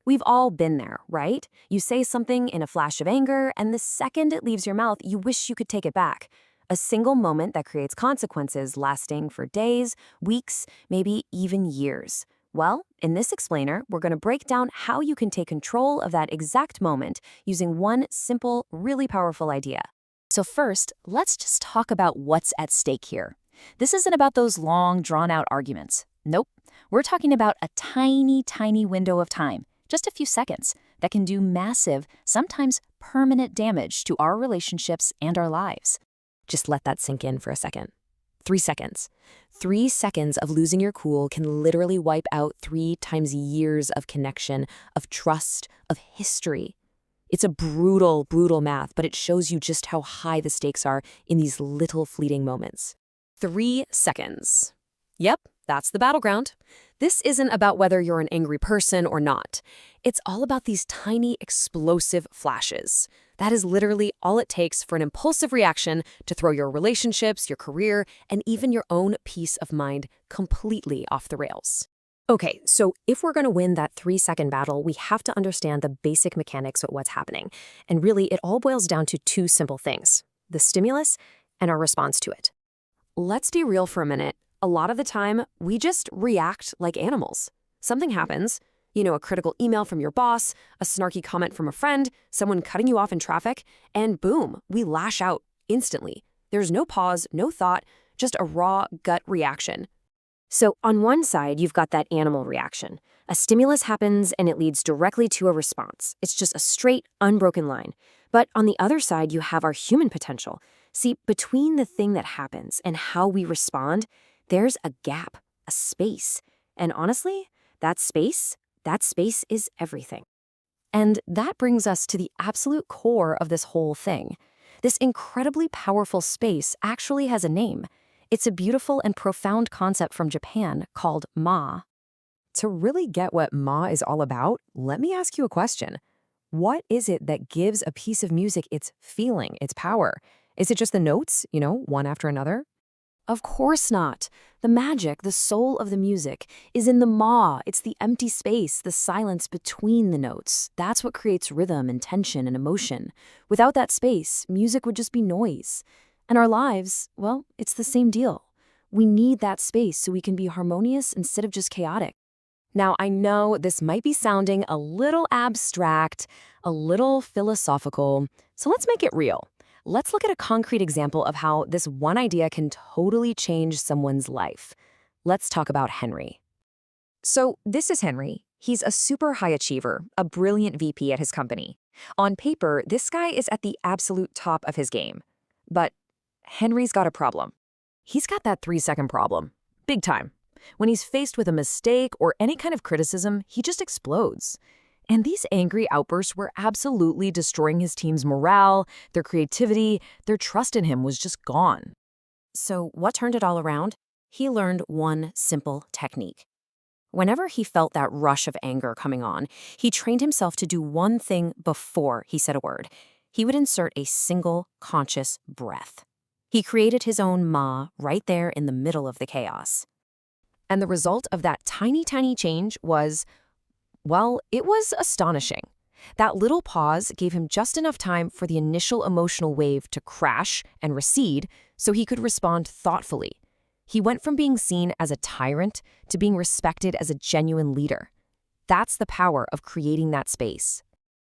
We've all been there, right? You say something in a flash of anger, and the second it leaves your mouth, you wish you could take it back. A single moment that creates consequences lasting for days, weeks, maybe even years. Well, in this explainer, we're going to break down how you can take control of that exact moment using one simple, really powerful idea. So first, let's just talk about what's at stake here. This isn't about those long, drawn-out arguments. Nope. We're talking about a tiny, tiny window of time, just a few seconds, that can do massive, sometimes permanent damage to our relationships and our lives. Just let that sink in for a second. 3 seconds. 3 seconds of losing your cool can literally wipe out 3 times years of connection, of trust, of history. It's a brutal, brutal math, but it shows you just how high the stakes are in these little fleeting moments. 3 seconds. Yep, that's the battleground. This isn't about whether you're an angry person or not. It's all about these tiny, explosive flashes. That is literally all it takes for an impulsive reaction to throw your relationships, your career, and even your own peace of mind completely off the rails. Okay, so if we're going to win that 3-second battle, we have to understand the basic mechanics of what's happening. And really, it all boils down to 2 simple things: the stimulus and our response to it. Let's be real for a minute. A lot of the time, we just react like animals. Something happens, a critical email from your boss, a snarky comment from a friend, someone cutting you off in traffic, and boom, we lash out instantly. There's no pause, no thought, just a raw gut reaction. So on one side, you've got that animal reaction. A stimulus happens and it leads directly to a response. It's just a straight, unbroken line. But on the other side, you have our human potential. See, between the thing that happens and how we respond, there's a gap, a space. And honestly, that space is everything. And that brings us to the absolute core of this whole thing. This incredibly powerful space actually has a name. It's a beautiful and profound concept from Japan called ma. To really get what ma is all about, let me ask you a question. What is it that gives a piece of music its feeling, its power? Is it just the notes, one after another? Of course not. The magic, the soul of the music, is in the ma. It's the empty space, the silence between the notes. That's what creates rhythm and tension and emotion. Without that space, music would just be noise. And our lives, well, it's the same deal. We need that space so we can be harmonious instead of just chaotic. Now, I know this might be sounding a little abstract, a little philosophical, so let's make it real. Let's look at a concrete example of how this one idea can totally change someone's life. Let's talk about Henry. So this is Henry. He's a super high achiever, a brilliant VP at his company. On paper, this guy is at the absolute top of his game. But Henry's got a problem. He's got that 3-second problem. Big time. When he's faced with a mistake or any kind of criticism, he just explodes. And these angry outbursts were absolutely destroying his team's morale, their creativity, their trust in him was just gone. So what turned it all around? He learned one simple technique. Whenever he felt that rush of anger coming on, he trained himself to do one thing before he said a word. He would insert a single conscious breath. He created his own ma right there in the middle of the chaos. And the result of that tiny, tiny change was, well, it was astonishing. That little pause gave him just enough time for the initial emotional wave to crash and recede so he could respond thoughtfully. He went from being seen as a tyrant to being respected as a genuine leader. That's the power of creating that space.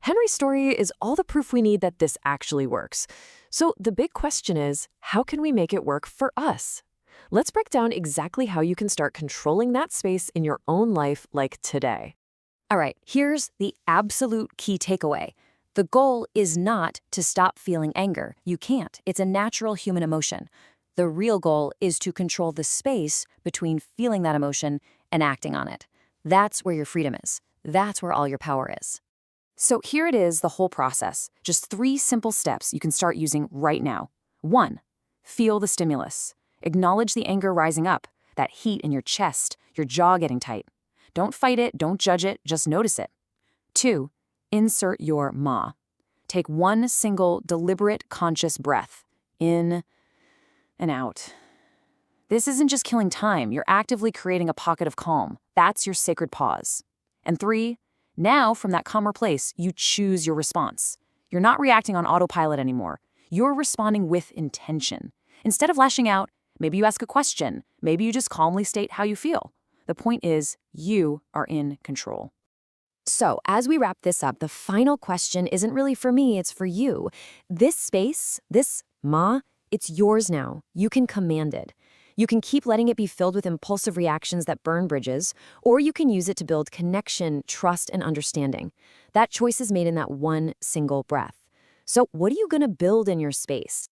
Henry's story is all the proof we need that this actually works. So the big question is, how can we make it work for us? Let's break down exactly how you can start controlling that space in your own life like today. All right, here's the absolute key takeaway. The goal is not to stop feeling anger. You can't. It's a natural human emotion. The real goal is to control the space between feeling that emotion and acting on it. That's where your freedom is. That's where all your power is. So here it is, the whole process. Just 3 simple steps you can start using right now. 1, feel the stimulus. Acknowledge the anger rising up, that heat in your chest, your jaw getting tight. Don't fight it, don't judge it, just notice it. 2, insert your ma. Take one single, deliberate, conscious breath. In and out. This isn't just killing time, you're actively creating a pocket of calm. That's your sacred pause. And 3, Now, from that calmer place, you choose your response. You're not reacting on autopilot anymore. You're responding with intention. Instead of lashing out, maybe you ask a question. Maybe you just calmly state how you feel. The point is, you are in control. So, as we wrap this up, the final question isn't really for me, it's for you. This space, this ma, it's yours now. You can command it. You can keep letting it be filled with impulsive reactions that burn bridges, or you can use it to build connection, trust, and understanding. That choice is made in that one single breath. So, what are you going to build in your space?